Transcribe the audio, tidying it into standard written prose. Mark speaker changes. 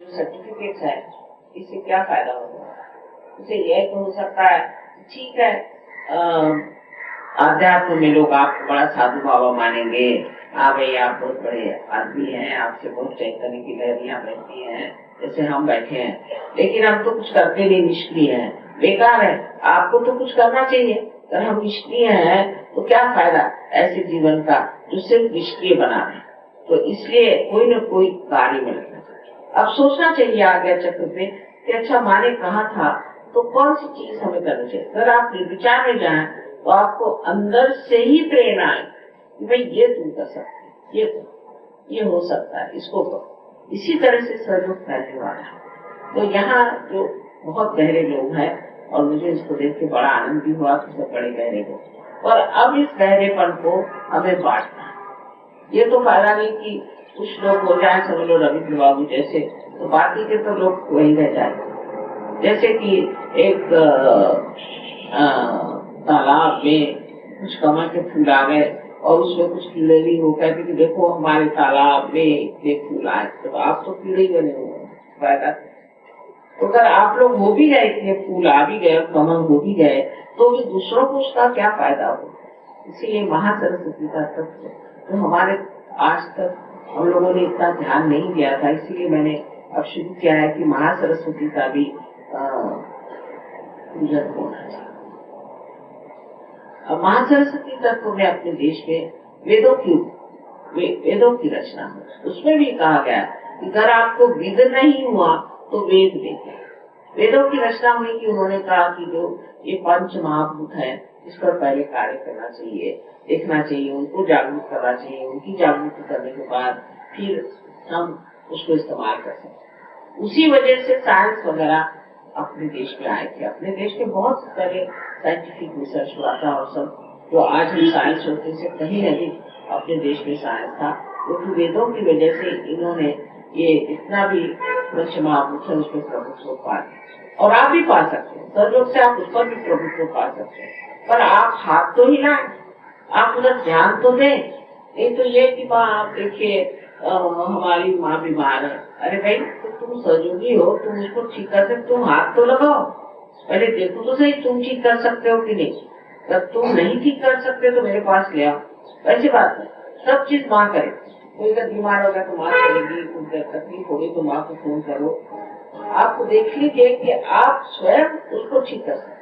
Speaker 1: जो सर्टिफिकेट है इससे क्या फायदा होगा? उसे यह तो हो सकता है, ठीक है, अध्यात्म में लोग आपको बड़ा साधु बाबा मानेंगे, भाई आप बहुत बड़े आदमी हैं, आपसे बहुत चैतन्य की लहरियां बहती हैं, जैसे हम बैठे हैं, लेकिन हम तो कुछ करते नहीं, निष्क्रिय हैं, बेकार है। आपको तो कुछ करना चाहिए। अगर हम निष्क्रिय हैं तो क्या फायदा ऐसे जीवन का जो सिर्फ निष्क्रिय बना है? तो इसलिए कोई न कोई कार्य में लगना चाहिए। अब सोचना चाहिए आगे चक्र पे कि अच्छा माने कहा था तो कौन सी चीज हमें करनी चाहिए। अगर आप निर्विचार में जाएं तो आपको अंदर से ही प्रेरणा है कि भाई ये तुम कर सकते, ये हो सकता है, इसको करो। इसी तरह से सहयोग फैलने वाला है। तो यहाँ जो बहुत गहरे लोग हैं, और मुझे इसको देख के बड़ा आनंद भी हुआ कि सब बड़े गहरे लोग, और अब इस गहरेपन को हमें बांटना है। ये तो फायदा नहीं कि कुछ लोग हो जाए, समझ लो रविंद्र बाबू जैसे, तो बाकी के तो लोग वही रह जाए। जैसे कि एक तालाब में कुछ कमल के फूल आ गए और उसमें कुछ कीड़े भी हो गए कि देखो हमारे तालाब में इतने फूल आए, तो आप तो कीड़े ही बने हुए फायदा। तो अगर आप लोग हो भी गए, इतने फूल आ भी गए, कमल हो भी गए, तो भी दूसरों को उसका क्या फायदा हो? इसीलिए महासरस्वती का तत्व तो हमारे आज तक हम लोगों ने इतना ध्यान नहीं दिया था, इसीलिए मैंने अब शुरू किया है कि महासरस्वती का भी पूजन होना चाहिए। महासरस्वती तत्व में अपने देश में वेदों की रचना हो, उसमें भी कहा गया कि अगर आपको वेद नहीं हुआ तो वेद देखें। वेदों की रचना हुई कि उन्होंने कहा कि जो ये पंच महाभूत है इस पर पहले कार्य करना चाहिए, देखना चाहिए, उनको जागरूक करना चाहिए, उनकी जागरूक करने के बाद फिर हम उसको इस्तेमाल कर सकते। उसी वजह से साइंस वगैरह अपने देश में आए थे। अपने देश में बहुत सारे साइंटिफिक रिसर्च हुआ था, और सब जो आज हम साइंस होते से कहीं अधिक अपने देश में साइंस था, क्योंकि वेदों की वजह से इन्होंने ये इतना भी महाभूत उस पर प्रभुत्व पा, और आप भी पा सकते हैं, सहयोग से आप उस पर भी प्रभुत्व पा सकते हैं, पर आप हाथ तो हिलाएं, आप उधर ध्यान तो दें। नहीं तो ये कि माँ आप देखिए हमारी माँ बीमार है, अरे भाई तो तुम सहयोगी हो, तुम उसको ठीक कर सकते, तुम हाथ तो लगाओ, पहले देखो तो सही तुम ठीक कर सकते हो कि नहीं। जब तुम नहीं ठीक कर सकते तो मेरे पास ले आओ। ऐसी बात है, सब चीज माँ करे। कोई अगर बीमार होगा तो माँ करेगी, कुछ तकलीफ होगी तो माँ को फोन करो। आपको देख लीजिए कि आप स्वयं उसको ठीक कर सकते।